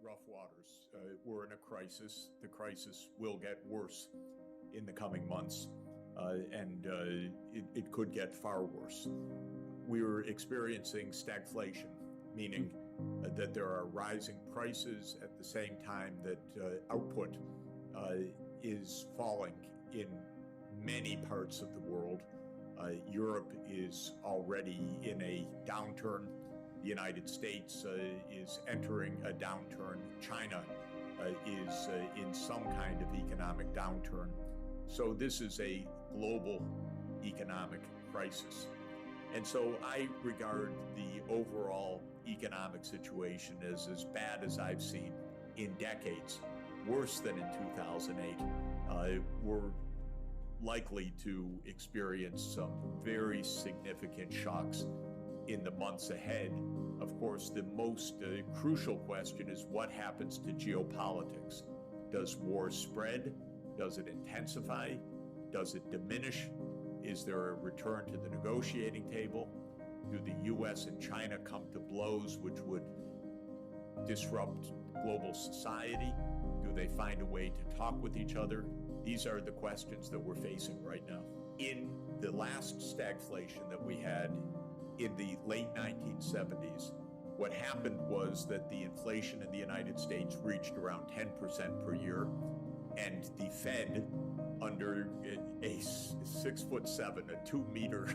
rough waters. We're in a crisis. The crisis will get worse in the coming months, and it could get far worse. We're experiencing stagflation, meaning that there are rising prices at the same time that output is falling in many parts of the world. Europe is already in a downturn. The United States is entering a downturn. China is in some kind of economic downturn. So this is a global economic crisis. And so I regard the overall economic situation as bad as I've seen in decades, worse than in 2008. We're likely to experience some very significant shocks in the months ahead. Of course, the most crucial question is what happens to geopolitics? Does war spread? Does it intensify? Does it diminish? Is there a return to the negotiating table? Do the US and China come to blows which would disrupt global society? Do they find a way to talk with each other? These are the questions that we're facing right now. In the last stagflation that we had in the late 1970s, what happened was that the inflation in the United States reached around 10% per year, and the Fed, under a 6'7", a 2-meter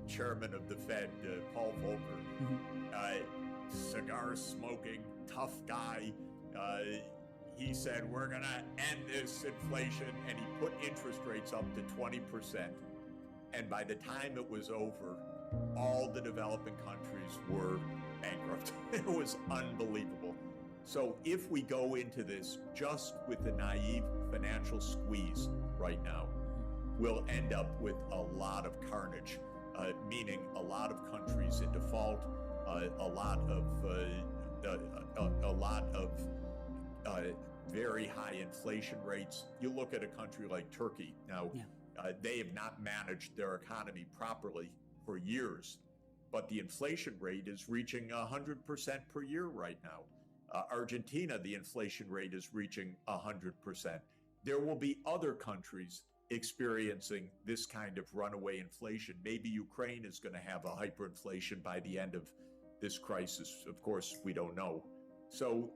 chairman of the Fed, Paul Volcker, cigar-smoking, tough guy, he said, we're going to end this inflation, and he put interest rates up to 20%. And by the time it was over, all the developing countries were bankrupt. It was unbelievable. So if we go into this just with a naive financial squeeze right now, we'll end up with a lot of carnage, meaning a lot of countries in default, a lot of very high inflation rates. You look at a country like Turkey now. Yeah. They have not managed their economy properly for years, but the inflation rate is reaching 100% per year right now. Argentina, the inflation rate is reaching 100%. There will be other countries experiencing this kind of runaway inflation. Maybe Ukraine is going to have a hyperinflation by the end of this crisis. Of course, we don't know. So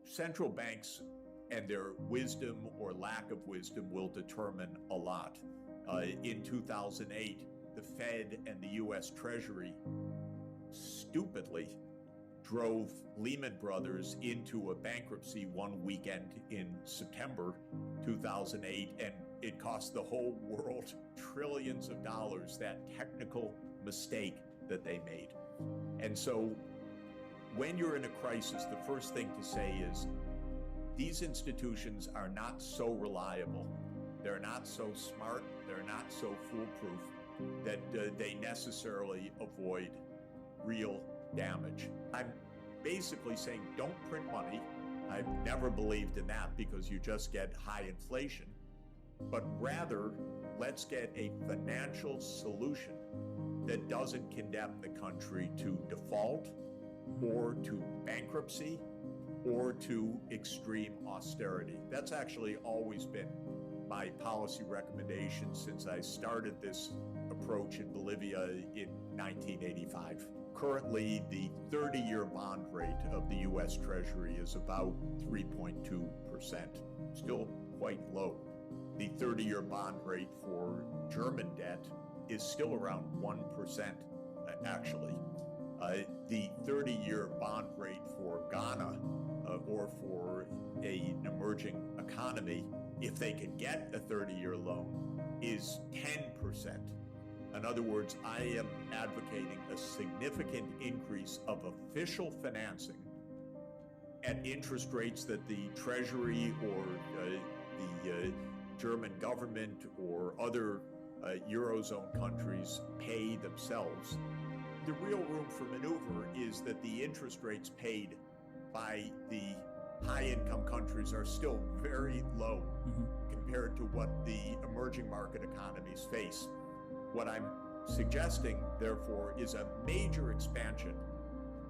central banks and their wisdom or lack of wisdom will determine a lot. In 2008, the Fed and the US Treasury stupidly drove Lehman Brothers into a bankruptcy one weekend in September 2008, and it cost the whole world trillions of dollars, that technical mistake that they made. And so when you're in a crisis, the first thing to say is, these institutions are not so reliable, they're not so smart, they're not so foolproof that they necessarily avoid real damage. I'm basically saying don't print money. I've never believed in that because you just get high inflation, but rather let's get a financial solution that doesn't condemn the country to default or to bankruptcy or to extreme austerity. That's actually always been my policy recommendation since I started this approach in Bolivia in 1985. Currently, the 30-year bond rate of the US Treasury is about 3.2%, still quite low. The 30-year bond rate for German debt is still around 1%, actually. The 30-year bond rate for Ghana or for an emerging economy, if they can get a 30-year loan, is 10%. In other words, I am advocating a significant increase of official financing at interest rates that the Treasury or the German government or other Eurozone countries pay themselves. The real room for maneuver is that the interest rates paid by the high-income countries are still very low compared to what the emerging market economies face. What I'm suggesting, therefore, is a major expansion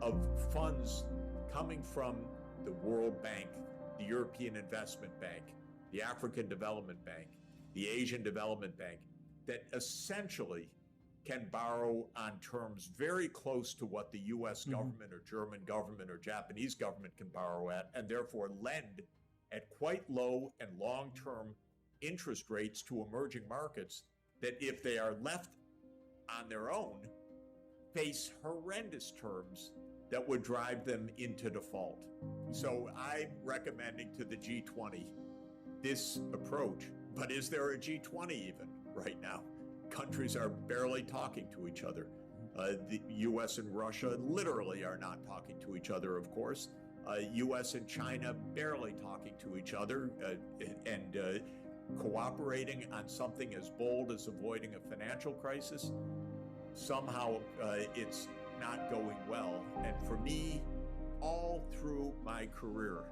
of funds coming from the World Bank, the European Investment Bank, the African Development Bank, the Asian Development Bank, that essentially can borrow on terms very close to what the US government or German government or Japanese government can borrow at, and therefore lend at quite low and long-term interest rates to emerging markets that, if they are left on their own, face horrendous terms that would drive them into default. So I'm recommending to the G20 this approach. But is there a G20 even right now? Countries are barely talking to each other. The US and Russia literally are not talking to each other, of course. US and China barely talking to each other and cooperating on something as bold as avoiding a financial crisis. Somehow it's not going well. And for me, all through my career,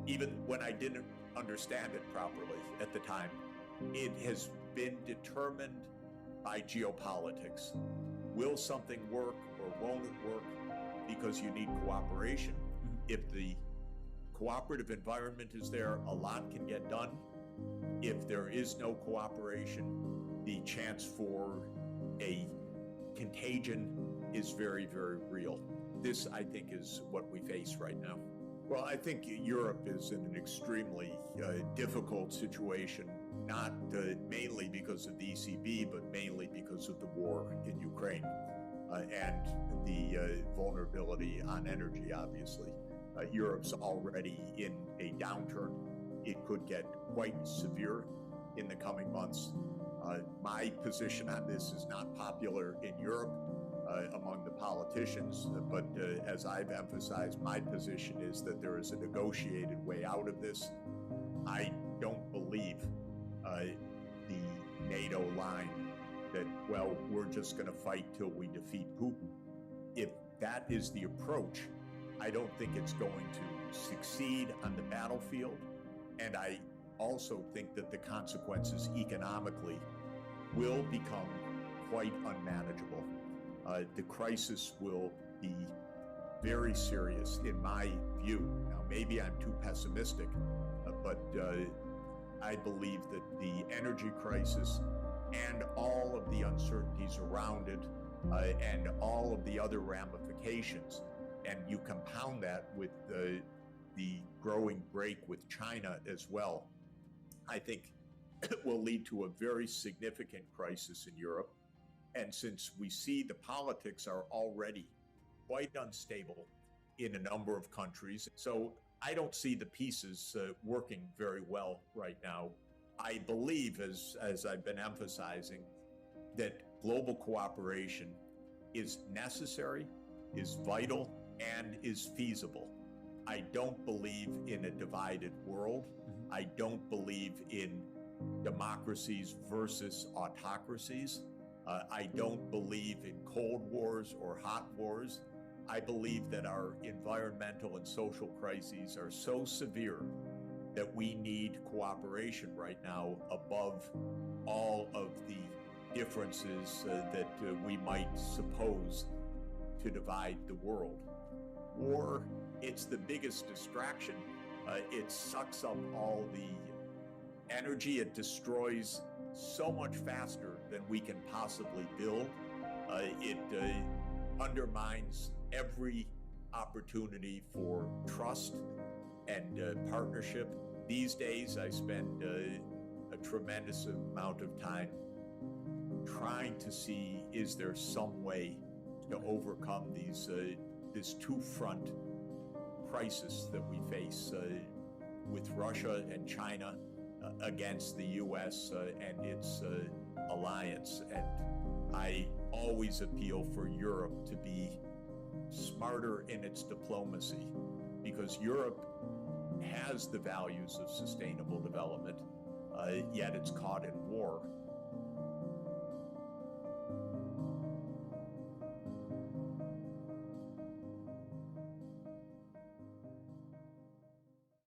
even when I didn't understand it properly at the time, it has been determined by geopolitics. Will something work or won't it work? Because you need cooperation. If the cooperative environment is there, a lot can get done. If there is no cooperation, the chance for a contagion is very, very real. This, I think, is what we face right now. Well, I think Europe is in an extremely difficult situation, not mainly because of the ECB, but mainly because of the war in Ukraine and the vulnerability on energy, obviously. Europe's already in a downturn. It could get quite severe in the coming months. My position on this is not popular in Europe among the politicians, but as I've emphasized, my position is that there is a negotiated way out of this. I don't believe the NATO line that, well, we're just going to fight till we defeat Putin. If that is the approach, I don't think it's going to succeed on the battlefield. And I also think that the consequences economically will become quite unmanageable. The crisis will be very serious in my view. Now, maybe I'm too pessimistic, but I believe that the energy crisis and all of the uncertainties around it and all of the other ramifications, and you compound that with the growing break with China as well, I think will lead to a very significant crisis in Europe. And since we see the politics are already quite unstable in a number of countries, so I don't see the pieces working very well right now. I believe, as I've been emphasizing, that global cooperation is necessary, is vital, and is feasible. I don't believe in a divided world. I don't believe in democracies versus autocracies. I don't believe in cold wars or hot wars. I believe that our environmental and social crises are so severe that we need cooperation right now above all of the differences that we might suppose to divide the world. War, it's the biggest distraction. It sucks up all the energy. It destroys so much faster than we can possibly build. It undermines every opportunity for trust and partnership. These days, I spend a tremendous amount of time trying to see, is there some way to overcome this two-front crisis that we face with Russia and China against the U.S. And its alliance. And I always appeal for Europe to be smarter in its diplomacy, because Europe has the values of sustainable development, yet it's caught in war.